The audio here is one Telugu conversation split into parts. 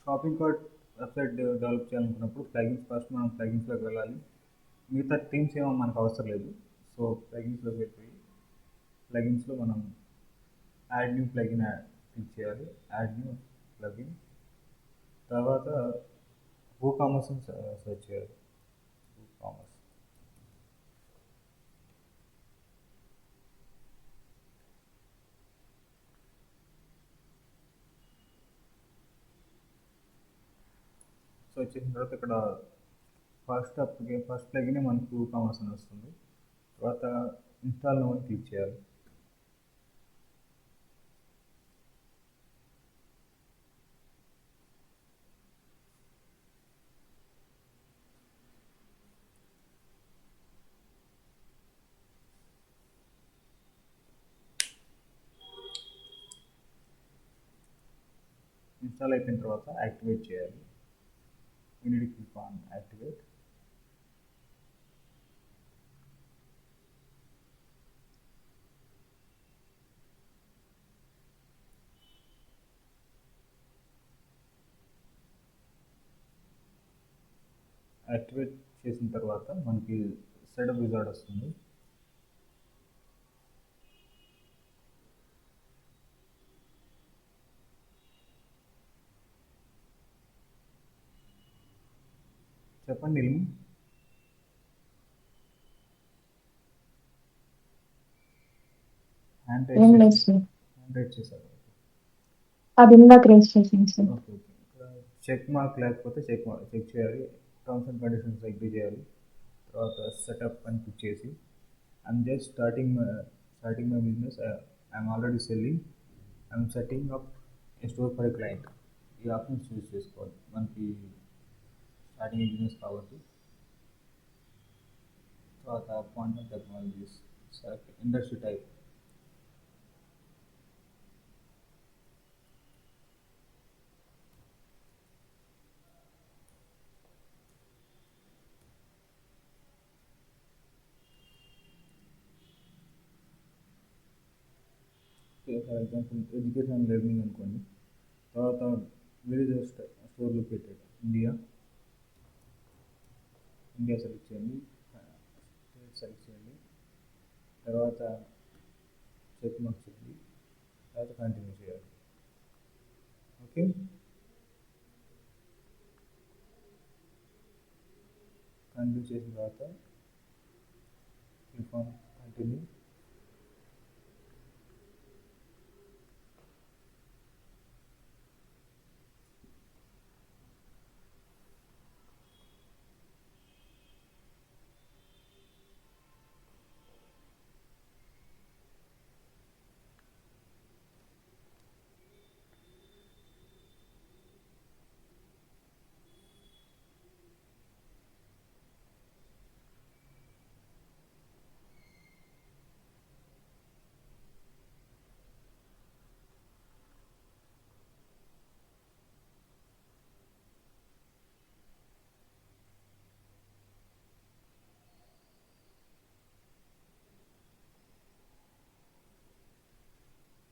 షాపింగ్ కార్ట్ వెబ్సైట్ డెవలప్ చేయాలనుకున్నప్పుడు ప్లగిన్స్ ఫస్ట్ మనం ప్లగిన్స్లోకి వెళ్ళాలి. మిగతా థీమ్స్ ఏమో మనకు అవసరం లేదు. సో ప్లగిన్స్లోకి వెళ్ళిపోయి ప్లగిన్స్లో మనం యాడ్ న్యూ ప్లగిన్ క్లిక్ చేయాలి. యాడ్ న్యూ ప్లగిన్ తర్వాత కామర్స్ని సెర్చ్ చేయాలి. కామర్స్ సో వచ్చేసిన తర్వాత ఇక్కడ ఫస్ట్ ప్లగిన్ మనకు కామర్స్ అని వస్తుంది. తర్వాత ఇన్స్టాల్ నౌ అని క్లిక్ చేయాలి. ఇన్స్టాల్ అయిపోయిన తర్వాత యాక్టివేట్ చేయాలి. You need click on activate. Activate చేసిన తర్వాత మనకి సెటప్ విజార్డ్ వస్తుంది. చెప్పండి ఇల్లు హ్యాండ్ రైట్ చేశారు. అది ఇందాక రేస్ చేసింది సార్. Okay okay. ఇక్కడ చెక్ మార్క్ లేకపోతే చెక్ చేయాలి. టర్మ్స్ అండ్ కండిషన్స్ అగ్రీ చేయాలి. తర్వాత సెటప్ అని క్లిక్ చేసి I'm just starting my business, I'm already selling, I'm setting up A store for a client. ఈ ఆప్షన్స్ చూస్ చేసుకోవాలి. మనకి స్టార్టింగ్ బిజినెస్ కాబట్టి. తర్వాత quantum technologies, industry type, for example education and learning అనుకోండి. తర్వాత where is store located, India select చేయండి. స్టేట్ సెలెక్ట్ చేయండి. తర్వాత చెక్ మార్క్ చేయండి. తర్వాత కంటిన్యూ చేయాలి. ఓకే. కంటిన్యూ చేసిన తర్వాత క్లిక్ ఆన్ కంటిన్యూ.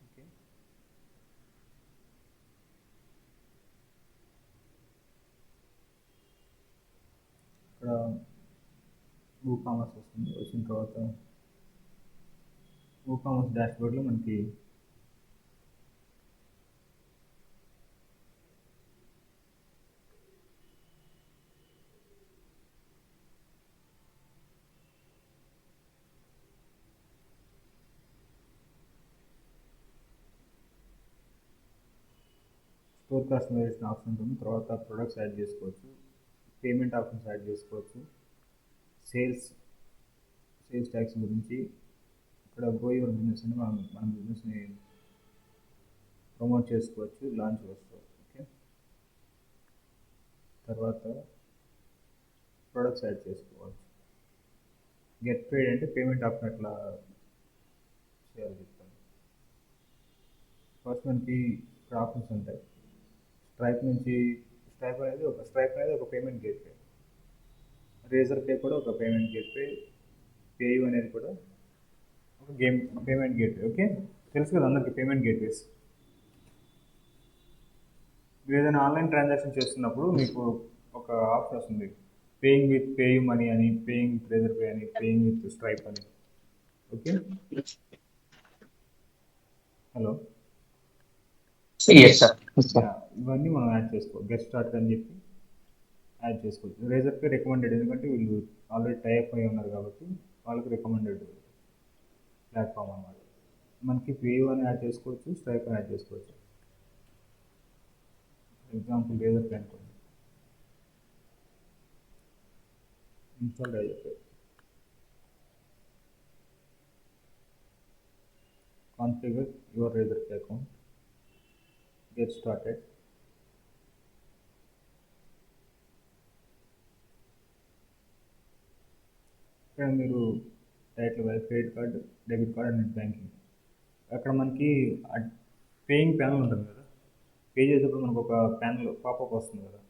ఓకే. ఇక్కడ కామర్స్ వస్తుంది. వచ్చిన తర్వాత కామర్స్ డాష్బోర్డ్లో మనకి స్టోర్ కస్టమైజేషన్ ఆప్షన్ ఉంటుంది. తర్వాత ప్రొడక్ట్స్ యాడ్ చేసుకోవచ్చు. పేమెంట్ ఆప్షన్స్ యాడ్ చేసుకోవచ్చు. సేల్స్ ట్యాక్స్ గురించి ఇక్కడ గ్రో యువర్ బిజినెస్ అని మన బిజినెస్ని ప్రమోట్ చేసుకోవచ్చు, లాంచ్ చేసుకోవచ్చు. ఓకే. తర్వాత ప్రొడక్ట్స్ యాడ్ చేసుకోవచ్చు. గెట్ పేడ్ అంటే పేమెంట్ ఆప్షన్ ఎట్లా చేయాలి చెప్తాను. ఫస్ట్ మనకి ఇక్కడ ఆప్షన్స్ ఉంటాయి. స్ట్రైప్ అనేది ఒక పేమెంట్ గేట్వే. రేజర్ పే కూడా ఒక పేమెంట్ గేట్వే. పేయూ అనేది కూడా ఒక పేమెంట్ గేట్వే. ఓకే. తెలుసు కదా అందరికి పేమెంట్ గేట్వేస్. ఏదైనా ఆన్లైన్ ట్రాన్సాక్షన్ చేస్తున్నప్పుడు మీకు ఒక ఆప్షన్ వస్తుంది, పేయింగ్ విత్ పేయూ మనీ అని, పేయింగ్ విత్ రేజర్ పే అని, పేయింగ్ విత్ స్ట్రైప్ అని. Okay. Hello. Yes, sir. Yes, sir. ఇవన్నీ మనం యాడ్ చేసుకోవచ్చు. గెట్ స్టార్ట్ అని చెప్పి యాడ్ చేసుకోవచ్చు. రేజర్ పే రికమెండెడ్, ఎందుకంటే వీళ్ళు ఆల్రెడీ టైప్ అయి ఉన్నారు కాబట్టి వాళ్ళకి రికమెండెడ్ ప్లాట్ఫామ్ అన్నమాట. మనకి పేయూ అని యాడ్ చేసుకోవచ్చు, స్ట్రైప్ అని యాడ్ చేసుకోవచ్చు. ఎగ్జాంపుల్ రేజర్ పే అనుకోండి. Install Razorpay. Configure your Razor Pay account. Get started. ఇక్కడ మీరు title credit card, debit card and net banking. అక్కడ మనకి పేయింగ్ ప్యానల్ ఉంటుంది కదా, పే చేసేటప్పుడు మనకు ఒక ప్యానల్ పాపప్ వస్తుంది కదా,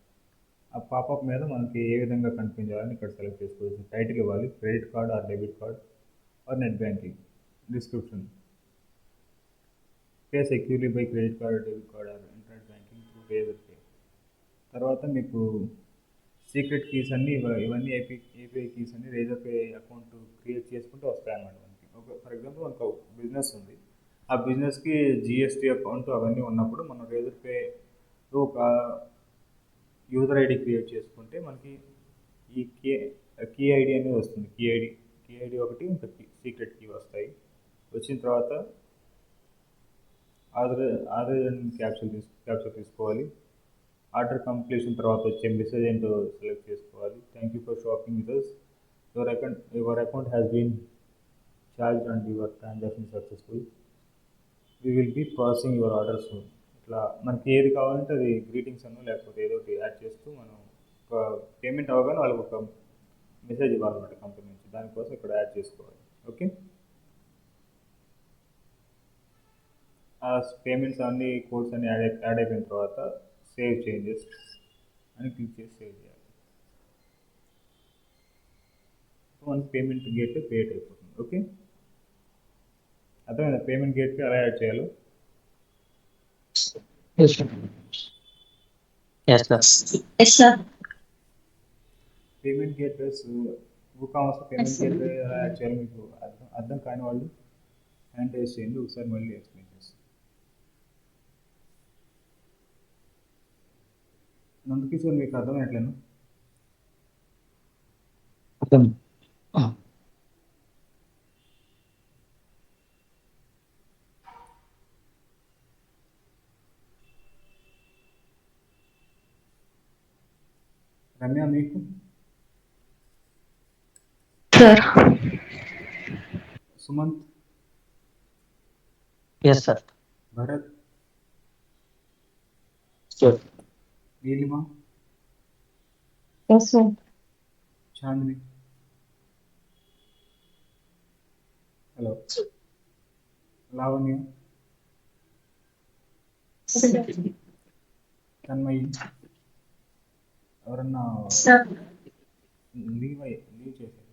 ఆ పాపప్ మీద మనకి ఏ విధంగా కనిపించాలని ఇక్కడ సెలెక్ట్ చేసుకోవచ్చు. టైటిల్ ఇవ్వాలి, credit card or debit card or net banking. Description, pay securely by credit card, debit card or internet banking through Razorpay. తర్వాత మీకు సీక్రెట్ కీస్ అన్నీ ఇవన్నీ ఏపీఐ కీస్ అన్ని రేజర్ పే అకౌంట్ క్రియేట్ చేసుకుంటే వస్తాయి అన్నమాట మనకి. ఫర్ ఎగ్జాంపుల్ మనకు బిజినెస్ ఉంది, ఆ బిజినెస్కి జిఎస్టీ అకౌంట్ అవన్నీ ఉన్నప్పుడు మనం రేజర్ పేలో ఒక యూజర్ ఐడి క్రియేట్ చేసుకుంటే మనకి ఈ కీ ఐడి అనేది వస్తుంది. కీ ఐడి ఒకటి, ఇంకా సీక్రెట్ కీ వస్తాయి. వచ్చిన తర్వాత ఆధార్ క్యాప్చర్ తీసుకోవాలి. ఆర్డర్ కంప్లీషన్ తర్వాత వచ్చే మెసేజ్ ఏంటో సెలెక్ట్ చేసుకోవాలి. Thank you for shopping with us. Your account has been charged and your transaction successful. We will be processing your order soon. ఇట్లా మనకి ఏది కావాలంటే అది గ్రీటింగ్స్ అన్నో లేకపోతే ఏదో ఒకటి యాడ్ చేస్తూ మనం ఒక పేమెంట్ అవ్వగానే వాళ్ళకి ఒక మెసేజ్ ఇవ్వాలన్నమాట కంపెనీ నుంచి. దానికోసం ఇక్కడ యాడ్ చేసుకోవాలి. ఓకే. ఆ పేమెంట్స్ అన్ని కోడ్స్ అన్ని యాడ్ అయిపోయిన తర్వాత సేవ్ చేంజెస్ అని క్లిక్ చేసి సేవ్ చేయాలి. మనకి పేమెంట్ గేట్వే క్రియేట్ అయిపోతుంది. ఓకే. అర్థమైందా పేమెంట్ గేట్వే ఎలా యాడ్ చేయాలో? Yes, sir. Yes, sir. Yes, sir. Payment gateways, WooCommerce payment gateway ఎలా యాడ్ చేయాలో మీకు అర్థం కాని వాళ్ళు హ్యాండ్ రైజ్ చేయండి, ఒకసారి మళ్ళీ ఎక్స్ప్లెయిన్ చేస్తాను. నందకిషోర్ మీకు అర్థమైనట్లేనా? అర్థం. రమ్య మీకు? Sir. Sumanth? Yes, sir. Bharat? Sure. Neelima? Yes, sir. Chandini? Hello. Lavanya? Tanmayi? ఎవరన్నా Sir. లీవ్ చేశారా?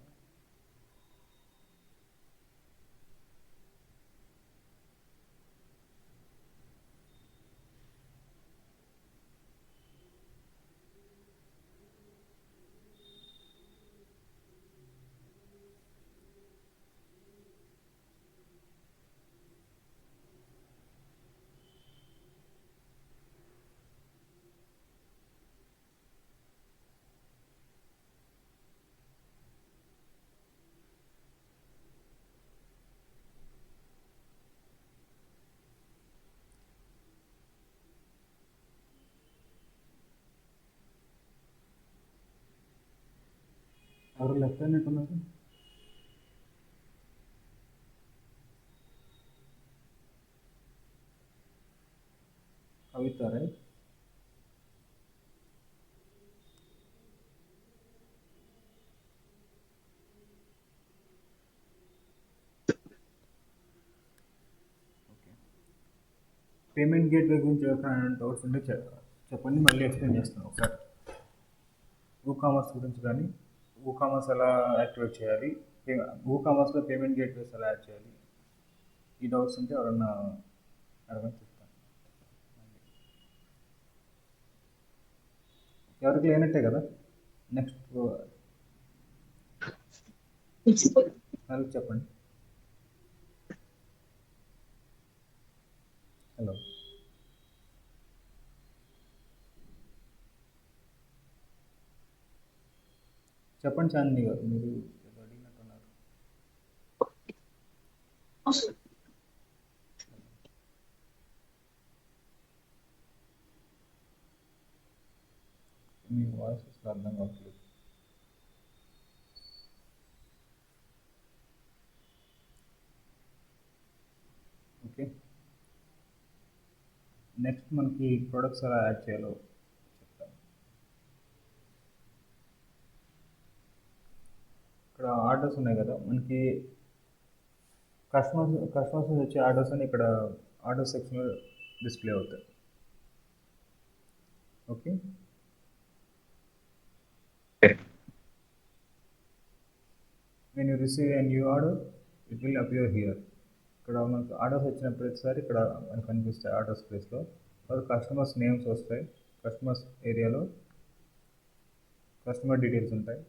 ఎవరు లెఫ్ట్ అయినట్టున్నారు? Kavitha right? Okay. Payment gateway గురించి ఎవరికైనా డౌట్స్ ఉంటే చెప్పండి, మళ్ళీ ఎక్స్ప్లెయిన్ చేస్తాను ఒకసారి. WooCommerce గురించి కానీ, WooCommerce ఎలా యాక్టివేట్ చేయాలి, WooCommerceలో పేమెంట్ గేట్వేస్ ఎలా యాడ్ చేయాలి, ఈ డౌట్స్ ఉంటే ఎవరన్నా అడగని చెప్తాను. ఎవరికి లేనట్టే కదా. నెక్స్ట్ వాళ్ళకి చెప్పండి. హలో, చెప్పండి చాందిని గారు, మీరు ఏదో అడిగినట్టున్నారు. మీ వాయిస్ అసలు అర్థం కావట్లేదు. ఓకే, నెక్స్ట్ మనకి ప్రొడక్ట్స్ ఎలా యాడ్ చేయాలో చెప్తాను. ఇక్కడ ఆర్డర్స్ ఉన్నాయి కదా మనకి, కస్టమర్స్ నుంచి వచ్చే ఆర్డర్స్ అని ఇక్కడ ఆర్డర్ సెక్షన్లో డిస్ప్లే అవుతాయి. Okay, when you receive a new order, it will appear here. ఇక్కడ మనకు ఆర్డర్స్ వచ్చిన ప్రతిసారి ఇక్కడ మనకు కనిపిస్తాయి ఆర్డర్స్ ప్లేస్లో. తర్వాత కస్టమర్స్ నేమ్స్ వస్తాయి, కస్టమర్స్ ఏరియాలో కస్టమర్ డీటెయిల్స్ ఉంటాయి.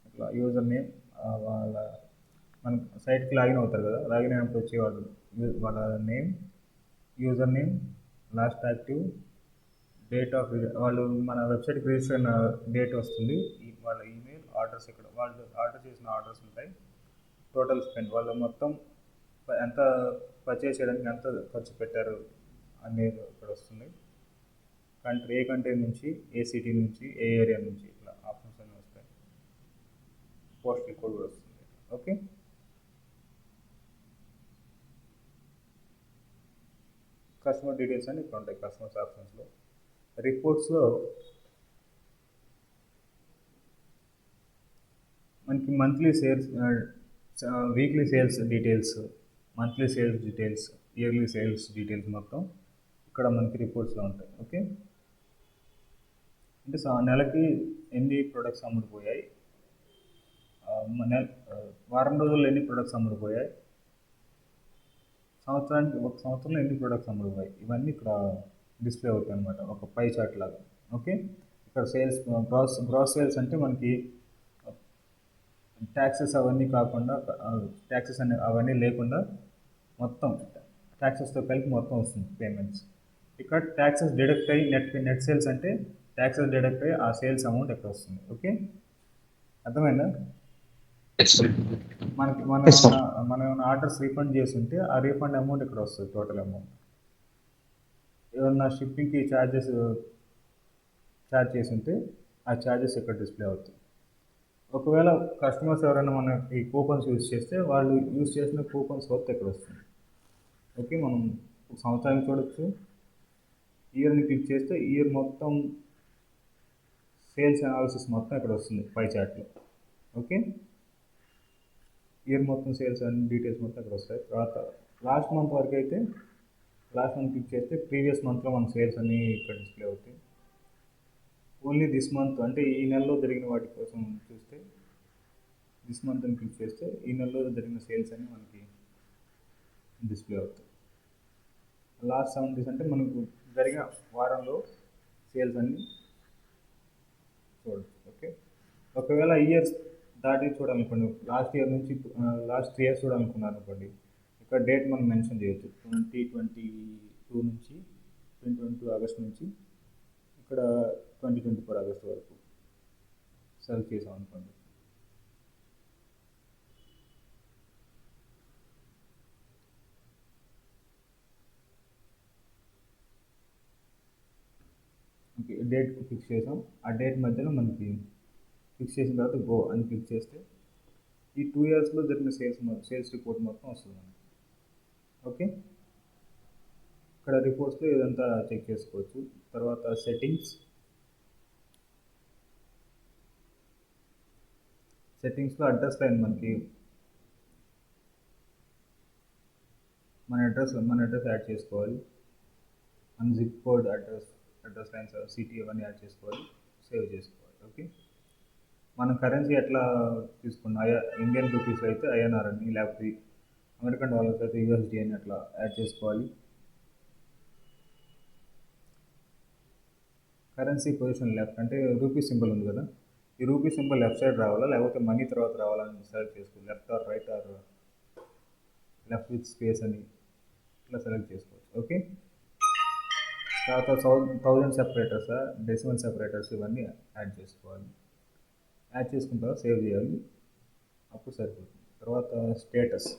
ఇట్లా యూజర్ నేమ్, వాళ్ళ మన సైట్కి లాగిన్ అవుతారు కదా, లాగిన్ అయినప్పుడు వచ్చే వాళ్ళ name, user name, last active, date of వాళ్ళు మన వెబ్సైట్కి రిజిస్టర్ అయిన డేట్ వస్తుంది, వాళ్ళ ఈమెయిల్, ఆర్డర్స్ ఇక్కడ వాళ్ళు ఆర్డర్ చేసిన ఆర్డర్స్ ఉంటాయి, టోటల్ స్పెండ్ వాళ్ళు మొత్తం ఎంత పర్చేస్ చేయడానికి ఎంత ఖర్చు పెట్టారు అనేది ఇక్కడ వస్తుంది. కంట్రీ, ఏ కంట్రీ నుంచి, ఏ సిటీ నుంచి, ఏ ఏరియా నుంచి, ఇట్లా ఆప్షన్స్ అన్నీ వస్తాయి. పోస్టల్ కోడ్ కూడా వస్తుంది. ఓకే, కస్టమర్ డీటెయిల్స్ అని ఇక్కడ ఉంటాయి కస్టమర్స్ ఆప్షన్స్లో. రిపోర్ట్స్లో మనకి monthly sales, weekly sales details, monthly sales details, yearly sales details మొత్తం ఇక్కడ మనకి రిపోర్ట్స్లో ఉంటాయి. ఓకే, అంటే నెలకి ఎన్ని ప్రొడక్ట్స్ అమ్ముడుపోయాయి, వారం రోజుల్లో ఎన్ని ప్రొడక్ట్స్ అమ్ముడుపోయాయి, ఒక సంవత్సరంలో ఎన్ని ప్రొడక్ట్స్ అమ్ముడుపోయాయి, ఇవన్నీ ఇక్కడ డిస్ప్లే అవుతాయి అనమాట, ఒక పై చార్ట్ లాగా. ఓకే, ఇక్కడ సేల్స్, గ్రాస్ సేల్స్ అంటే మనకి ట్యాక్సెస్ అవన్నీ కాకుండా, ట్యాక్సెస్ అనే అవన్నీ లేకుండా మొత్తం ట్యాక్సెస్తో కలిపి మొత్తం వస్తుంది పేమెంట్స్. ఇక్కడ ట్యాక్సెస్ డిడక్ట్ అయ్యి నెట్ సేల్స్ అంటే ట్యాక్సెస్ డిడక్ట్ అయ్యి ఆ సేల్స్ అమౌంట్ ఎక్కడ వస్తుంది. ఓకే, అర్థమైందా? మనకి మనం ఏమైనా ఆర్డర్స్ రీఫండ్ చేసి ఉంటే ఆ రీఫండ్ అమౌంట్ ఇక్కడ వస్తుంది, టోటల్ అమౌంట్. ఏమన్నా షిప్పింగ్కి ఛార్జ్ చేసి ఉంటే ఆ ఛార్జెస్ ఇక్కడ డిస్ప్లే అవుతాయి. ఒకవేళ కస్టమర్స్ ఎవరైనా మనకి కూపన్స్ యూజ్ చేస్తే వాళ్ళు యూజ్ చేసిన కూపన్స్ వర్త్ ఇక్కడ వస్తుంది. ఓకే, మనం సంవత్సరానికి చూడొచ్చు, ఇయర్ని క్లిక్ చేస్తే ఇయర్ మొత్తం సేల్స్ అనాలిసిస్ మొత్తం ఇక్కడ వస్తుంది పై చార్ట్లో. ఓకే, ఇయర్ మొత్తం సేల్స్ అన్ని డీటెయిల్స్ మొత్తం ఇక్కడ వస్తాయి. తర్వాత లాస్ట్ మంత్ వరకు అయితే లాస్ట్ మంత్ క్లిక్ చేస్తే ప్రీవియస్ మంత్లో మన సేల్స్ అన్నీ ఇక్కడ డిస్ప్లే అవుతాయి. ఓన్లీ దిస్ మంత్ అంటే ఈ నెలలో జరిగిన వాటి కోసం చూస్తే దిస్ మంత్ అని క్లిక్ చేస్తే ఈ నెలలో జరిగిన సేల్స్ అన్నీ మనకి డిస్ప్లే అవుతాయి. లాస్ట్ 7 days అంటే మనకు జరిగిన వారంలో సేల్స్ అన్నీ చూడవచ్చు. ఓకే, ఒకవేళ ఇయర్స్ దాటి చూడాలనుకోండి, లాస్ట్ ఇయర్ నుంచి లాస్ట్ 3 years చూడాలనుకున్నారు అనుకోండి, ఇక్కడ డేట్ మనం మెన్షన్ చేయొచ్చు. 2022 నుంచి 2022 ఆగస్ట్ నుంచి ఇక్కడ 2024 ఆగస్ట్ వరకు సెలెక్ట్ చేసాం అనుకోండి. ఓకే, డేట్ ఫిక్స్ చేసాం. ఆ డేట్ మధ్యలో మనకి ఫిక్స్ చేసిన తర్వాత గో అని క్లిక్ చేస్తే ఈ 2 yearsలో జరిగిన సేల్స్ రిపోర్ట్ మొత్తం వస్తుంది మనకి. ఓకే, ఇక్కడ రిపోర్ట్స్లో ఇదంతా చెక్ చేసుకోవచ్చు. తర్వాత సెట్టింగ్స్లో అడ్రస్ లైన్ మనకి మన అడ్రస్ యాడ్ చేసుకోవాలి. మన zip code, address lines, city అవన్నీ యాడ్ చేసుకోవాలి, సేవ్ చేసుకోవాలి. ఓకే, మనం కరెన్సీ ఎట్లా తీసుకున్నాం, ఇండియన్ రూపీస్ అయితే ఐఎన్ఆర్ అని, లేకపోతే అమెరికన్ డాలర్స్ అయితే యూఎస్డి అని అట్లా యాడ్ చేసుకోవాలి. కరెన్సీ పొజిషన్ లెఫ్ట్ అంటే రూపీ సింబల్ ఉంది కదా, ఈ రూపీ సింబల్ లెఫ్ట్ సైడ్ రావాలా లేకపోతే మనీ తర్వాత రావాలని సెలెక్ట్ చేసుకోవాలి. Left or right or left with space అని ఇట్లా సెలెక్ట్ చేసుకోవచ్చు. ఓకే, తర్వాత 1000 సెపరేటర్స్, డెసిమల్ సెపరేటర్స్ ఇవన్నీ యాడ్ చేసుకోవాలి. యాడ్ చేసుకున్న తర్వాత సేవ్ చేయాలి, అప్పుడు సరిపోతుంది. తర్వాత స్టేటస్,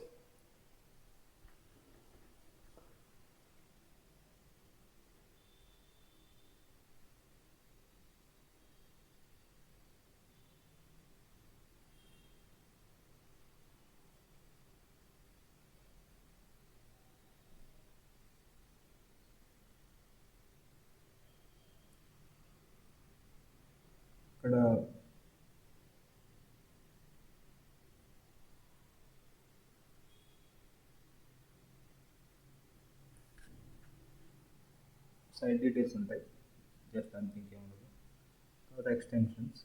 ఇక్కడ సైడ్ డీటెయిల్స్ ఉంటాయి, జస్ట్ అంత ఇంకేం ఉండదు. తర్వాత ఎక్స్టెన్షన్స్,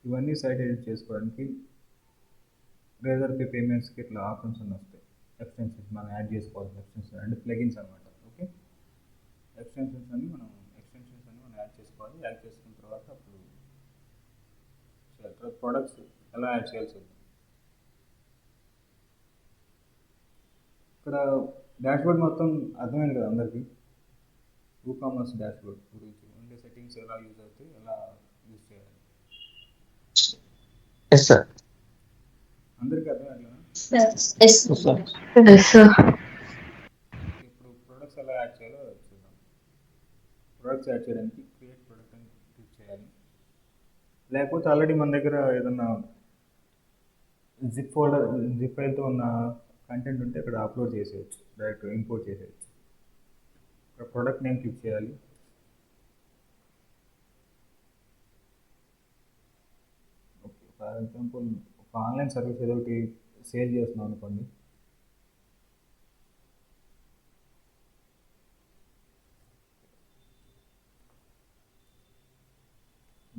ఇవన్నీ సైట్ ఎడిట్ చేసుకోవడానికి రేజర్ పే పేమెంట్స్కి ఇట్లా ఆప్షన్స్ అన్నీ వస్తాయి. ఎక్స్టెన్షన్స్ మనం యాడ్ చేసుకోవాల్సిన ఎక్స్టెన్షన్ అంటే ప్లగిన్స్ అనమాట. ఓకే, ఎక్స్టెన్షన్స్ అన్ని మనం యాడ్ చేసుకోవాలి. యాడ్ చేసుకున్న తర్వాత అప్పుడు తర్వాత ప్రొడక్ట్స్ ఎలా యాడ్ చేయాల్సి వస్తుంది. ఇక్కడ డాష్బోర్డ్ మొత్తం అర్థమైంది కదా అందరికీ, కామర్స్ డాష్బోర్డ్ గురించి ఉండే సెట్టింగ్స్ ఎలా యూజ్ అవుతాయి, ఎలా యూజ్ చేయాలి. Yes sir. అందరికీ అర్థమైందా? ఇప్పుడు ప్రొడక్ట్స్ ఎలా యాడ్ చేయాలో చూద్దాం. ప్రొడక్ట్స్ యాడ్ చేయడానికి క్రియేట్ ప్రొడక్ట్ అని క్లిక్ చేయాలి. లేకపోతే ఆల్రెడీ మన దగ్గర ఏదన్నా జిప్ ఫైల్తో ఉన్న కంటెంట్ ఉంటే ఇక్కడ అప్లోడ్ చేసేయచ్చు, డైరెక్ట్ ఇంపోర్ట్ చేసేయచ్చు. ఇక్కడ ప్రొడక్ట్ నేమ్ క్లిక్ చేయాలి. ఓకే, ఫర్ ఎగ్జాంపుల్ ఒక ఆన్లైన్ సర్వీస్ ఏదో ఒకటి సేల్ చేస్తున్నాం అనుకోండి.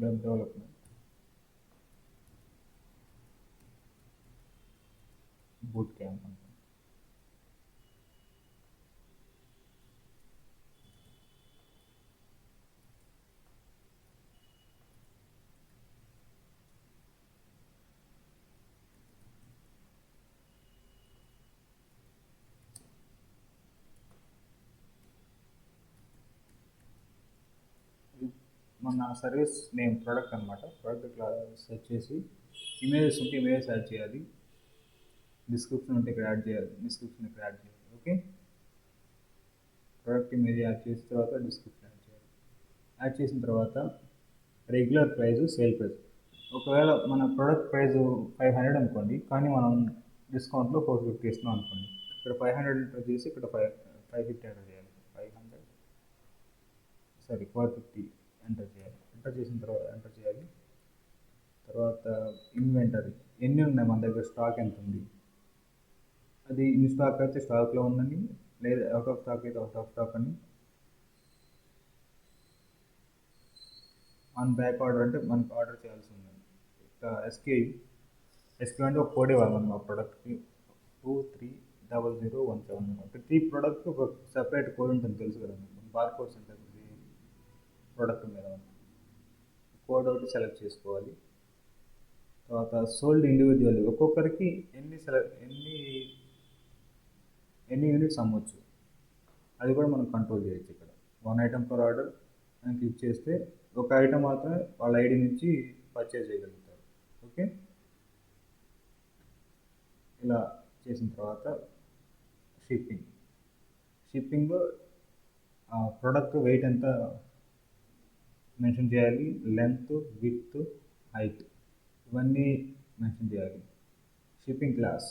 వెబ్ డెవలప్మెంట్, బూట్ క్యాంప్ అనుకోండి. మన సర్వీస్ నేమ్ ప్రోడక్ట్ అనమాట. ప్రోడక్ట్ ఇట్లా సెర్చ్ చేసి ఇమేజెస్ ఉంటే ఇమేజెస్ యాడ్ చేయాలి. డిస్క్రిప్షన్ ఉంటే ఇక్కడ యాడ్ చేయాలి, డిస్క్రిప్షన్ ఇక్కడ యాడ్ చేయాలి. ఓకే, ప్రోడక్ట్ ఇమేజ్ యాడ్ చేసిన తర్వాత డిస్క్రిప్షన్ యాడ్ చేయాలి. యాడ్ చేసిన తర్వాత రెగ్యులర్ ప్రైస్, సేల్ ప్రైస్. ఒకవేళ మన ప్రోడక్ట్ ప్రైస్ 500 అనుకోండి, కానీ మనం డిస్కౌంట్లో 450 ఇస్తున్నాం అనుకోండి. ఇక్కడ 500 ఎంటర్ చేసి ఇక్కడ 550 ఎంటర్ చేయాలి. 450 ఎంటర్ చేయాలి. ఎంటర్ చేసిన తర్వాత తర్వాత ఇన్వెంటరీ ఎన్ని ఉన్నాయి మన దగ్గర, స్టాక్ ఎంత ఉంది, అది ఇన్ స్టాక్ అయితే స్టాక్లో ఉందని, లేదా అవుట్ ఆఫ్ స్టాక్ అయితే అవుట్ ఆఫ్ స్టాక్ అని, ఆన్ బ్యాక్ ఆర్డర్ అంటే మనకు ఆర్డర్ చేయాల్సి ఉందని. ఇక ఎస్క్యూ అంటే ఒక కోడ్ ఇవ్వాలి మనం ఆ ప్రోడక్ట్కి. 230017 ప్రతి ప్రోడక్ట్ ఒక సెపరేట్ కోడ్ ఉంటుంది, తెలుసు కదా మీకు. బార్ కోడ్స్ ఉంటుంది ప్రోడక్ట్ మీద, కోడ్ ఒకటి సెలెక్ట్ చేసుకోవాలి. తర్వాత సోల్డ్ ఇండివిజువల్, ఒక్కొక్కరికి ఎన్ని యూనిట్స్ అమ్మవచ్చు అది కూడా మనం కంట్రోల్ చేయొచ్చు. ఇక్కడ 1 ఐటమ్ పర్ ఆర్డర్ అని క్లిక్ చేస్తే ఒక ఐటమ్ మాత్రమే వాళ్ళ ఐడి నుంచి పర్చేజ్ చేయగలుగుతారు. ఓకే, ఇలా చేసిన తర్వాత షిప్పింగ్ ప్రోడక్ట్ వెయిట్ ఎంత మెన్షన్ చేయాలి, లెంత్, విడ్త్, హైట్ ఇవన్నీ మెన్షన్ చేయాలి. షిప్పింగ్ క్లాస్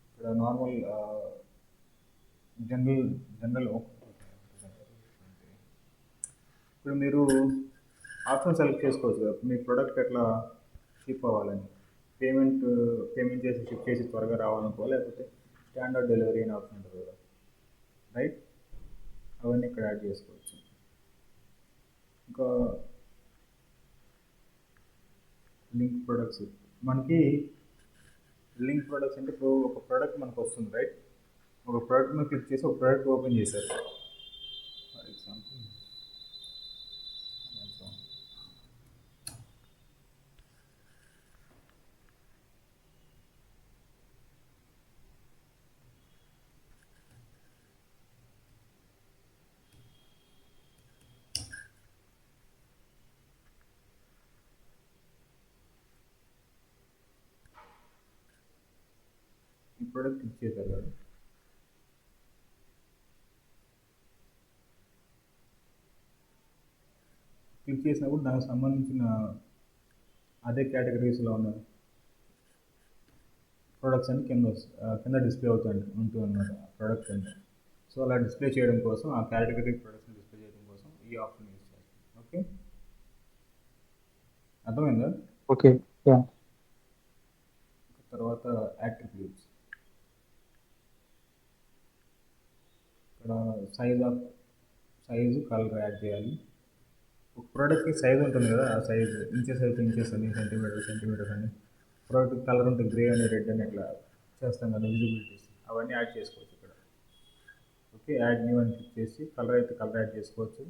ఇక్కడ నార్మల్ జనరల్ ఇప్పుడు మీరు ఆప్షన్ సెలెక్ట్ చేసుకోవచ్చు కదా మీ ప్రోడక్ట్ ఎట్లా షిప్ అవ్వాలని పేమెంట్ చేసి షిప్ చేసి త్వరగా రావాలనుకో లేకపోతే స్టాండర్డ్ డెలివరీ అనే ఆప్షన్ ఉంటుంది కదా రైట్ అవన్నీ ఇక్కడ యాడ్ చేసుకోవచ్చు ఇంకా లింక్ ప్రొడక్ట్స్ మనకి లింక్ ప్రొడక్ట్స్ అంటే ఇప్పుడు ఒక ప్రోడక్ట్ మనకు వస్తుంది రైట్ ఒక ప్రోడక్ట్ మీద క్లిక్ చేసి ఒక ప్రోడక్ట్ ఓపెన్ చేశారు ఫర్ ఎగ్జాంపుల్ ఈ ప్రోడక్ట్ క్లిక్ చేశారు కదా క్లిక్ చేసినప్పుడు దానికి సంబంధించిన అదే కేటగిరీస్లో ఉన్న ప్రొడక్ట్స్ అన్ని కింద డిస్ప్లే ఉంటుంది అన్నమాట ప్రోడక్ట్ కింద సో అలా డిస్ప్లే చేయడం కోసం ఆ కేటగిరీ ప్రొడక్ట్స్ని డిస్ప్లే చేయడం కోసం ఈ ఆప్షన్ యూజ్ చేస్తాం ఓకే అర్థమైందా ఓకే యా తర్వాత యాట్రిబ్యూట్స్ ఇక్కడ సైజు కలర్ యాడ్ చేయాలి ఒక ప్రోడక్ట్కి సైజ్ ఉంటుంది కదా ఆ సైజ్ ఇంచెస్ అయితే ఇంచెస్ అని సెంటీమీటర్స్ అని ప్రోడక్ట్ కలర్ ఉంటుంది గ్రే అని రెడ్ అని ఇట్లా చేస్తాం కదా విజిబిలిటీస్ అవన్నీ యాడ్ చేసుకోవచ్చు ఇక్కడ ఓకే యాడ్ న్యూ అని క్లిక్ చేసి కలర్ అయితే కలర్ యాడ్ చేసుకోవచ్చు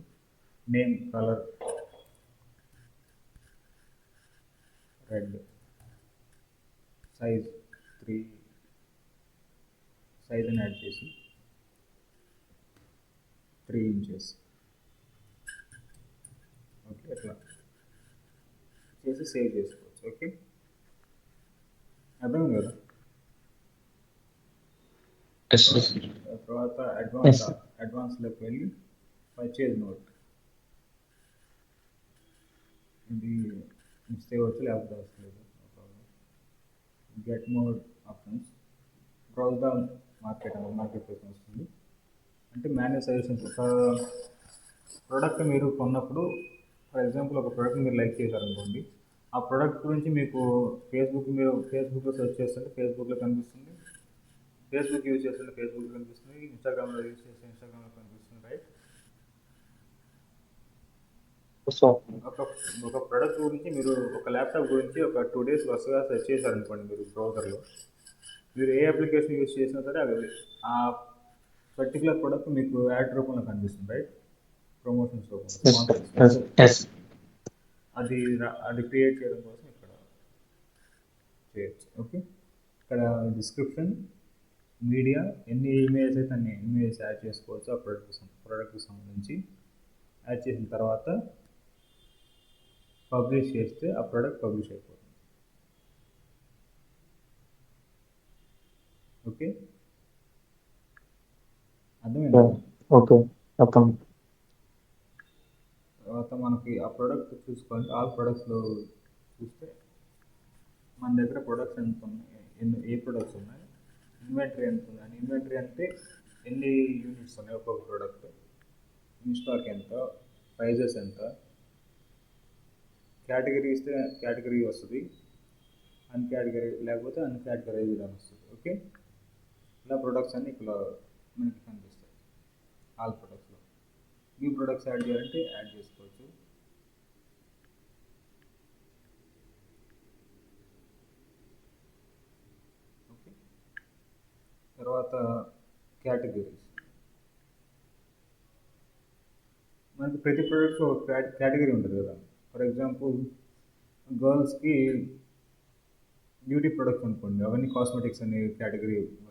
name colour red size 3 size అని యాడ్ చేసి 3 inches ఓకే అట్లా చేసి సేవ్ చేసుకోవచ్చు ఓకే అర్థమైంది కదా ఎస్ తర్వాత Yes. అడ్వాన్స్లోకి వెళ్ళి పర్చేజ్ నోట్ ఇది మిస్ చేయవచ్చు లేకపోతే అవసరం get more options browse the market place వస్తుంది అంటే మేనేజ్ సజెషన్స్ ఒక ప్రోడక్ట్ మీరు కొన్నప్పుడు ఫర్ ఎగ్జాంపుల్ ఒక ప్రోడక్ట్ మీరు లైక్ చేశారనుకోండి ఆ ప్రోడక్ట్ గురించి మీకు ఫేస్బుక్లో సెర్చ్ చేస్తుంటే ఫేస్బుక్లో కనిపిస్తుంది ఫేస్బుక్ యూజ్ చేస్తుంటే ఫేస్బుక్లో కనిపిస్తుంది ఇన్స్టాగ్రామ్లో యూజ్ చేస్తే ఇన్స్టాగ్రామ్లో కనిపిస్తుంది రైట్ సో ఒక ప్రోడక్ట్ గురించి మీరు ఒక ల్యాప్టాప్ గురించి ఒక 2 days వరుసగా సెర్చ్ చేశారనుకోండి మీరు బ్రౌజర్లో మీరు ఏ అప్లికేషన్ యూజ్ చేసినా సరే అది ఆ పర్టికులర్ ప్రోడక్ట్ మీకు యాడ్ రూపంలో కనిపిస్తుంది రైట్ ప్రమోషన్స్ రూపంలో ఎస్ అది క్రియేట్ చేయడం కోసం ఇక్కడ చేయొచ్చు ఓకే ఇక్కడ డిస్క్రిప్షన్ మీడియా ఎన్ని ఇమేజెస్ అయితే అన్ని ఇమేజెస్ యాడ్ చేసుకోవచ్చు ఆ ప్రోడక్ట్కి సంబంధించి యాడ్ చేసిన తర్వాత పబ్లిష్ చేస్తే ఆ ప్రోడక్ట్ పబ్లిష్ అయిపోతుంది ఓకే అర్థమైందా ఓకే చెప్పండి తర్వాత మనకి ఆ ప్రోడక్ట్ చూసుకోవాలి ఆల్ ప్రొడక్ట్స్లో చూస్తే మన దగ్గర ప్రొడక్ట్స్ ఎంత ఉన్నాయి ఏ ప్రొడక్ట్స్ ఉన్నాయి ఇన్వెంటరీ ఎంత ఉంది అని ఇన్వెంటరీ అంటే ఎన్ని యూనిట్స్ ఉన్నాయి ఒక్కొక్క ప్రోడక్ట్ ఇన్ స్టాక్ ఎంత ప్రైజెస్ ఎంత కేటగిరీ ఇస్తే కేటగిరీ వస్తుంది అన్కేటగిరీ లేకపోతే అన్కేటగరైజ్డ్ అని వస్తుంది ఓకే ఇలా ప్రొడక్ట్స్ అన్ని ఇక్కడ మనకి కనిపిస్తాయి ఆల్ ప్రొడక్ట్స్లో న్యూ ప్రొడక్ట్స్ యాడ్ చేయాలంటే యాడ్ చేసుకోవచ్చు ఓకే తర్వాత కేటగిరీస్ మనకి ప్రతి ప్రోడక్ట్స్ ఒక కేటగిరీ ఉంటుంది కదా ఫర్ ఎగ్జాంపుల్ గర్ల్స్కి బ్యూటీ ప్రొడక్ట్స్ అనుకోండి అవన్నీ కాస్మెటిక్స్ అనే కేటగిరీ ఇవ్వచ్చు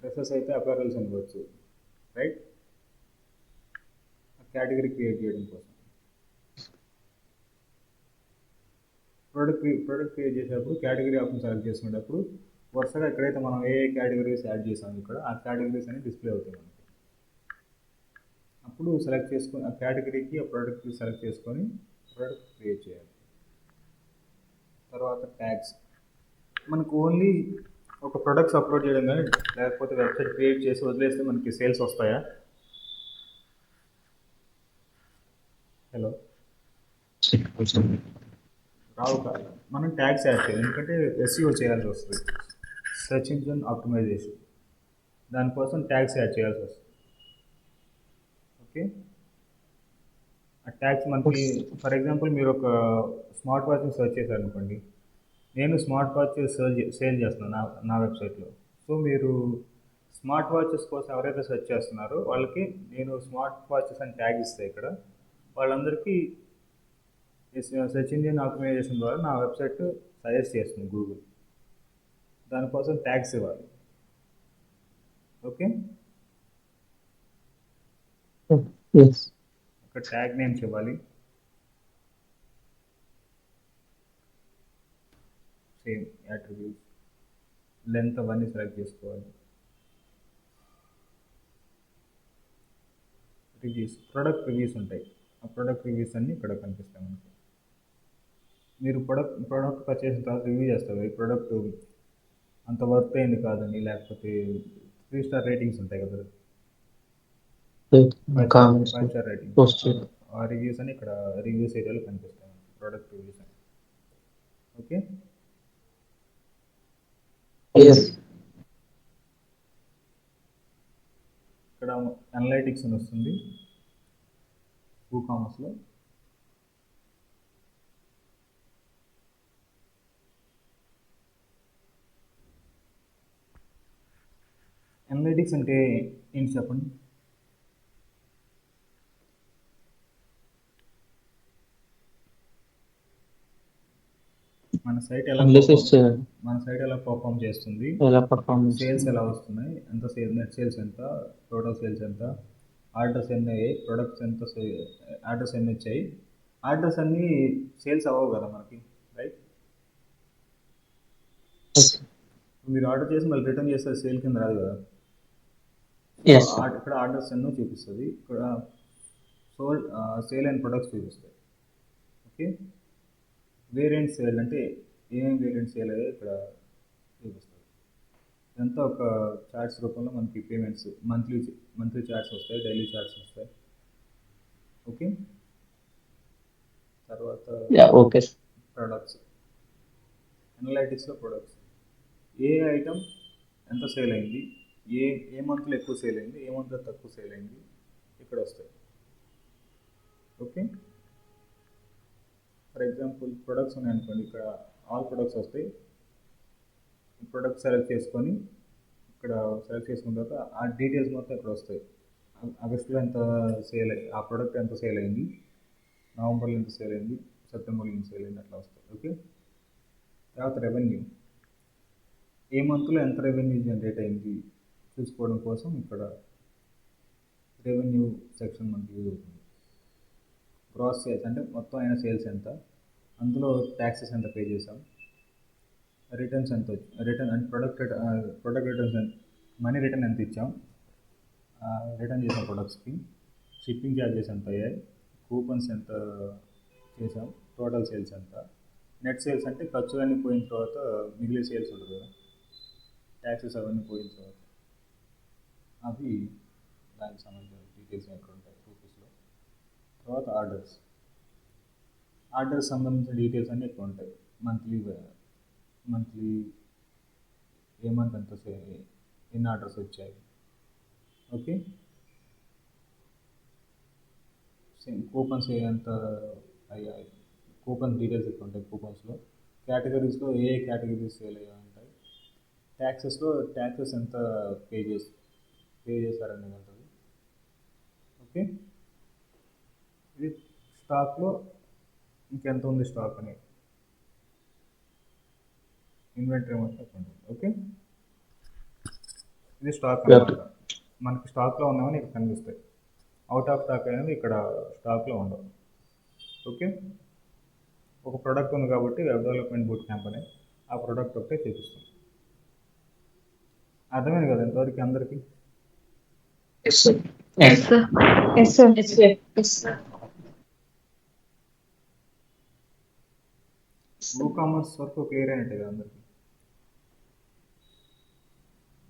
డ్రెస్సెస్ అయితే అపారల్స్ అనుకోవచ్చు రైట్ ఆ కేటగిరీ క్రియేట్ చేయడం కోసం ప్రోడక్ట్ క్రియేట్ చేసేటప్పుడు కేటగిరీ ఆప్షన్ సెలెక్ట్ చేసుకునేటప్పుడు వరుసగా ఎక్కడైతే మనం ఏ కేటగిరీస్ యాడ్ చేసాము ఇక్కడ ఆ కేటగిరీస్ అనేవి డిస్ప్లే అవుతాయి మనకి అప్పుడు సెలెక్ట్ చేసుకొని ఆ కేటగిరీకి ఆ ప్రోడక్ట్కి సెలెక్ట్ చేసుకొని ప్రోడక్ట్ క్రియేట్ చేయాలి తర్వాత ట్యాగ్స్ మనకు ఓన్లీ ఒక ప్రొడక్ట్స్ అప్లోడ్ చేయడం కానీ లేకపోతే వెబ్సైట్ క్రియేట్ చేసి వదిలేస్తే మనకి సేల్స్ వస్తాయా? హలో, రావు కాదు. మనం ట్యాగ్స్ యాడ్ చేయాలి, ఎందుకంటే ఎస్ఈఓ చేయాల్సి వస్తుంది, సెర్చ్ ఇంజిన్ ఆప్టిమైజేషన్. దానికోసం ట్యాగ్స్ యాడ్ చేయాల్సి వస్తుంది. ఓకే, ఆ ట్యాగ్స్ మనకి ఫర్ ఎగ్జాంపుల్ మీరు ఒక స్మార్ట్ వాచ్ని సెర్చ్ చేశారు అనుకోండి. నేను స్మార్ట్ వాచ్ సేల్ చేస్తున్నాను నా వెబ్సైట్లో. సో మీరు స్మార్ట్ వాచెస్ కోసం ఎవరైతే సెర్చ్ చేస్తున్నారో వాళ్ళకి నేను స్మార్ట్ వాచెస్ అని ట్యాగ్ ఇస్తే ఇక్కడ వాళ్ళందరికీ సెర్చ్ ఇంజిన్ ఆప్టిమైజేషన్ ద్వారా నా వెబ్సైట్ సజెస్ట్ చేస్తుంది గూగుల్. దానికోసం ట్యాగ్స్ ఇవ్వాలి. Okay, Yes. ఒక ట్యాగ్ నేమ్స్ ఇవ్వాలి. సేమ్ యాట్రిబ్యూట్స్, లెంత్ అవన్నీ సెలెక్ట్ చేసుకోవాలి. రివ్యూస్, ప్రొడక్ట్ రివ్యూస్ ఉంటాయి. ఆ ప్రొడక్ట్ రివ్యూస్ అన్నీ ఇక్కడ కనిపిస్తాయి మనకి. మీరు ప్రోడక్ట్ పర్చేస్ చేసిన తర్వాత రివ్యూ చేస్తారు. ఈ ప్రోడక్ట్ అంత వర్త్ అయింది కాదని, లేకపోతే 3 స్టార్ రేటింగ్స్ ఉంటాయి కదా, Comments. 5 star rating, Post. ఆ రివ్యూస్ అని ఇక్కడ రివ్యూస్ ఏరియాలో కనిపిస్తాయి మనకి, ప్రోడక్ట్ రివ్యూస్ అని. Okay, Yes. ఇక్కడ అనలైటిక్స్ అని వస్తుంది WooCommerceలో. అనలైటిక్స్ అంటే ఏంటి చెప్పండి? మన సైట్ Analysis చేయాలి. ఎలా పర్ఫామ్ చేస్తుంది, ఎలా పర్ఫార్మెన్స్ సేల్స్ ఎలా వస్తున్నాయి, ఎంత నెట్ సేల్స్ ఎంత, టోటల్ సేల్స్ ఎంత, ఆర్డర్స్ ఎన్ని అయ్యాయి, ప్రొడక్ట్స్ ఎంత, ఆర్డర్స్ ఎన్ని వచ్చాయి. ఆర్డర్స్ అన్నీ సేల్స్ అవ్వవు కదా మనకి, రైట్? మీరు ఆర్డర్ చేసి మళ్ళీ రిటర్న్ చేస్తే సేల్ కింద రాదు కదా. Yes. ఇక్కడ ఆర్డర్స్ ఎన్నో చూపిస్తుంది, ఇక్కడ సేల్ అయిన ప్రొడక్ట్స్ చూపిస్తాయి. ఓకే, వేరియంట్ సేల్ అంటే ఏమేమి వేరియంట్ సేల్ అయ్యాయో ఇక్కడ చూపిస్తుంది. ఇదంతా ఒక చార్ట్స్ రూపంలో మనకి పేమెంట్స్ మంత్లీ చార్ట్స్ వస్తాయి, డైలీ చార్ట్స్ వస్తాయి. ఓకే, తర్వాత ఓకే. ప్రొడక్ట్స్, అనలైటిక్స్లో ప్రొడక్ట్స్, ఏ ఐటమ్ ఎంత సేల్ అయింది, ఏ మంత్లో ఎక్కువ సేల్ అయింది, ఏ మంత్లో తక్కువ సేల్ అయింది, ఇక్కడ వస్తాయి. ఓకే, ఫర్ ఎగ్జాంపుల్ ప్రొడక్ట్స్ ఉన్నాయనుకోండి, ఇక్కడ ఆల్ ప్రొడక్ట్స్ వస్తాయి. ఈ ప్రొడక్ట్ సెలెక్ట్ చేసుకొని ఇక్కడ సెలెక్ట్ చేసుకున్న తర్వాత ఆ డీటెయిల్స్ మొత్తం ఇక్కడ వస్తాయి. ఆగస్టులో ఎంత సేల్ అయ్యి, ఆ ప్రోడక్ట్ ఎంత సేల్ అయింది, నవంబర్లో ఎంత సేల్ అయింది, సెప్టెంబర్లో ఎంత సేల్ అయింది, అట్లా వస్తాయి. ఓకే, తర్వాత రెవెన్యూ, ఏ మంత్లో ఎంత రెవెన్యూ జనరేట్ అయింది చూసుకోవడం కోసం ఇక్కడ రెవెన్యూ సెక్షన్ మనకి యూజ్ అవుతుంది. గ్రాస్ సేల్స్ అంటే మొత్తం అయిన సేల్స్ ఎంత, అందులో ట్యాక్సెస్ ఎంత పే చేసాం, రిటర్న్స్ ఎంత, రిటర్న్ అంటే ప్రొడక్ట్ రిటర్న్స్ ఎంత, మనీ రిటర్న్ ఎంత ఇచ్చాం, రిటర్న్ చేసిన ప్రొడక్ట్స్కి, షిప్పింగ్ ఛార్జెస్ ఎంత అయ్యాయి, కూపన్స్ ఎంత చేసాం, టోటల్ సేల్స్ ఎంత, నెట్ సేల్స్ అంటే ఖర్చు అన్నీ పోయిన తర్వాత మిగిలిన సేల్స్ ఉంటుంది కదా, ట్యాక్సెస్ అవన్నీ పోయిన తర్వాత అవి దానికి సంబంధించిన డీటెయిల్స్ ఎక్కడ ఉంటాయి రూపీస్లో. తర్వాత ఆర్డర్స్ సంబంధించిన డీటెయిల్స్ అన్నీ ఎక్కువ ఉంటాయి. మంత్లీ ఏ మంత్ ఎంత ఎన్ని ఆర్డర్స్ వచ్చాయి. ఓకే, సేమ్ కూపన్స్ ఎంత అయ్యాయి, కూపన్స్ డీటెయిల్స్ ఎక్కువ ఉంటాయి. కూపన్స్లో కేటగిరీస్లో ఏ కేటగిరీస్ సేల్ అయ్యాయి ఉంటాయి. ట్యాక్సెస్ ఎంత పే చేశారనేది ఉంటుంది. ఓకే, ఇది స్టాక్లో ఇంకెంత ఉంది స్టాక్ అనేది, ఇన్వెంటరీ మొత్తం ఉంటుంది. ఓకే, ఇది స్టాక్ అన్నమాట. మనకి స్టాక్లో ఉన్నామని ఇక్కడ కనిపిస్తాయి. అవుట్ ఆఫ్ స్టాక్ అనేది ఇక్కడ స్టాక్లో ఉండవు. ఓకే, ఒక ప్రోడక్ట్ ఉంది కాబట్టి వెబ్ డెవలప్మెంట్ బూట్ క్యాంప్ అనేది ఆ ప్రోడక్ట్ ఒకటే చూపిస్తుంది. అర్థమైంది కదా ఇంతవరకు అందరికీ? Yes, sir. Yes, sir. Yes, sir. Yes, sir. Yes, sir. WooCommerce వరకు క్లియర్ అయినట్టు కదా అందరికీ?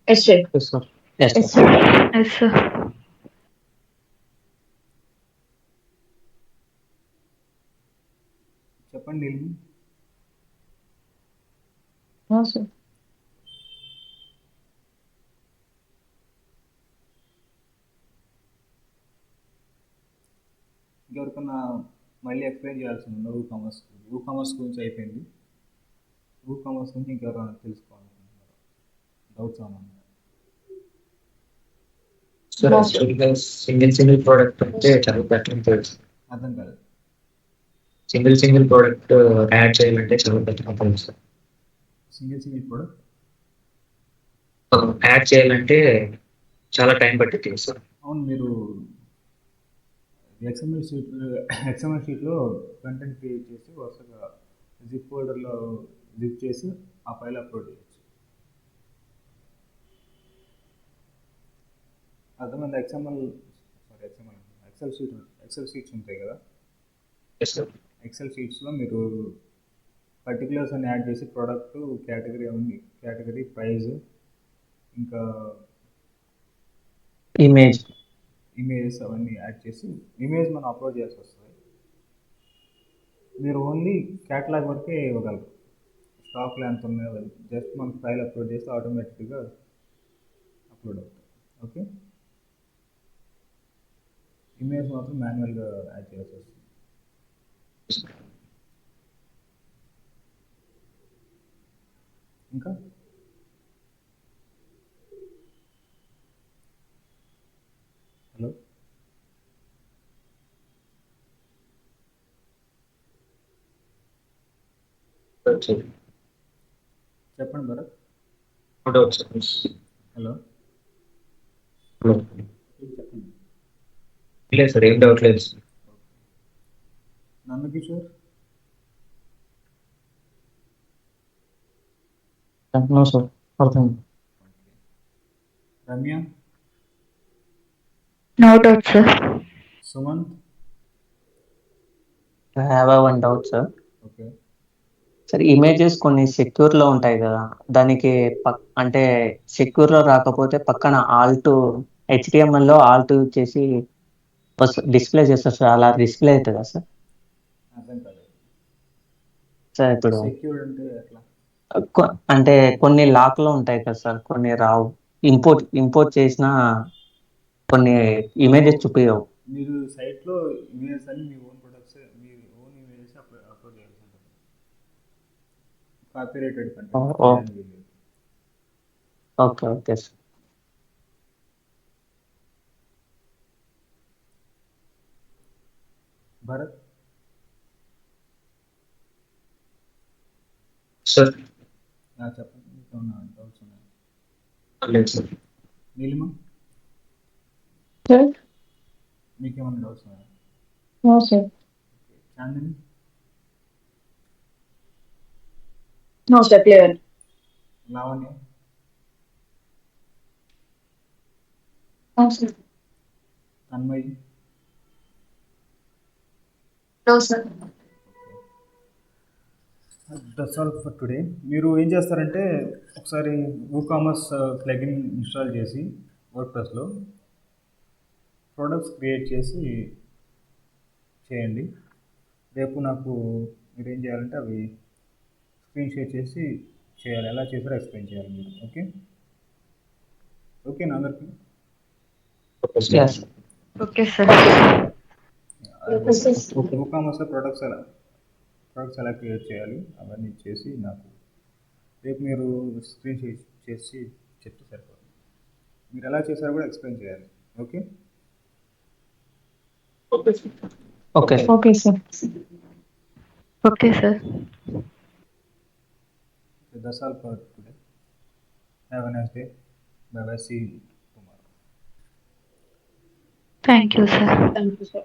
Yes, sir. Yes, sir. Yes, Yes, sir. sir. Yes, sir. చెప్పండి నీలిమ. No, sir. ఇంకెవరికన్నా మళ్ళీ ఎక్స్ప్లెయిన్ చేయాల్సి ఉందా కామర్స్ గురించి అయిపోయింది. కామర్స్ గురించి ఇంకెవరైనా తెలుసుకోవాలనుకుంటున్నారా? డౌట్స్ ఏమన్నా? సార్ యాక్చువల్గా సింగిల్ ప్రోడక్ట్ అంటే చాలా బెటర్ తెలుసు. అర్థం కాదు. సింగిల్ ప్రోడక్ట్ యాడ్ చేయాలంటే చాలా బెటర్ అవుతుంది సార్. సింగిల్ ప్రోడక్ట్ యాడ్ చేయాలంటే చాలా టైం పట్టింది సార్. అవును, మీరు ఎక్స్ఎంఎల్ షీట్లో కంటెంట్ క్రియేట్ చేసి వరుసగా జిప్ ఫోల్డర్లో జిప్ చేసి ఆ ఫైల్ అప్లోడ్ చేయొచ్చు. అర్థమైంది. ఎక్సెల్ షీట్స్ ఉంటాయి కదా. Yes sir. ఎక్సెల్ షీట్స్లో మీరు పర్టికులర్స్ అని యాడ్ చేసి ప్రోడక్ట్ కేటగిరీ ప్రైజ్ ఇంకా ఇమేజెస్ అవన్నీ యాడ్ చేసి ఇమేజ్ మనం అప్లోడ్ చేయాల్సి వస్తుంది. మీరు ఓన్లీ క్యాటలాగ్ వరకే ఇవ్వగలరు. స్టాక్లో ఎంత ఉన్నాయో జస్ట్ మనకు ఫైల్ అప్లోడ్ చేస్తే ఆటోమేటిక్గా అప్లోడ్ అవుతుంది. ఓకే, ఇమేజ్ మాత్రం మాన్యువల్గా యాడ్ చేయాల్సి వస్తుంది. ఇంకా హలో, చెప్పండి భరత్. హలో, చెప్పండి. లేదు సార్, ఏం డౌట్ లేదు సార్. నందకిషోర్, నో సార్, అర్థం. Ramya, No doubt, sir. Sumanth. I have one doubt sir. Okay, sir images కొన్ని సెక్యూర్ లో ఉంటాయి కదా, దానికి అంటే సెక్యూర్ లో రాకపోతే పక్కన ఆల్ట్ హెచ్డిఎంఎల్ లో ఆల్ట్ చేసి డిస్ప్లే చేస్తారు సార్, అలా డిస్ప్లే అవుతుందా సార్? అర్థం కాలేదు. సార్ ఇప్పుడు సెక్యూర్డ్ అంటే ఎట్లా? అంటే కొన్ని లాక్ లో ఉంటాయి కదా సార్, కొన్ని రావు. ఇంపోర్ట్ చేసిన కొన్ని ఇమేజెస్ చూపించవు. మీరు సైట్లో ఇమేజెస్ అన్ని మీ ఓన్ ప్రొడక్ట్స్, మీ ఓన్ ఇమేజెస్ అప్లోడ్ చేయాల్సి ఉంటుంది. కాపీరైటెడ్ కంటెంట్ చేయడానికి వీలు. Okay okay sir. Bharat sir చెప్పండి, మీకు ఏమన్నా డౌట్స్ ఉన్నాయా? లేదు సార్. నీలిమ, Sir. మీకేమన్నా డౌట్స్ ఉన్నాయా? No, sir. Chandini, No, sir. Clear. Lavanya, No, sir. Tanmayi. No, sir. That's all for today. మీరు ఏం చేస్తారంటే ఒకసారి కామర్స్ ప్లగిన్ ఇన్స్టాల్ చేసి వర్డ్ప్రెస్లో ప్రొడక్ట్స్ క్రియేట్ చేసి చేయండి. రేపు నాకు మీరు ఏం చేయాలంటే అవి స్క్రీన్ షేర్ చేసి చేయాలి. ఎలా చేసారో ఎక్స్ప్లెయిన్ చేయాలి మీరు. ఓకే, ఓకేనా అందరికి? Yes. Okay, sir. కామర్స్లో ప్రొడక్ట్స్ ఎలా క్రియేట్ చేయాలి అవన్నీ చేసి నాకు రేపు మీరు స్క్రీన్ షేర్ చేసి చెప్తే సరిపోతుంది. మీరు ఎలా చేశారో కూడా ఎక్స్ప్లెయిన్ చేయాలి. Okay, okay Okay, sir. Okay, sir. That's all for today. Have a nice day. Bye bye. See you tomorrow. Thank you, sir. Thank you, sir.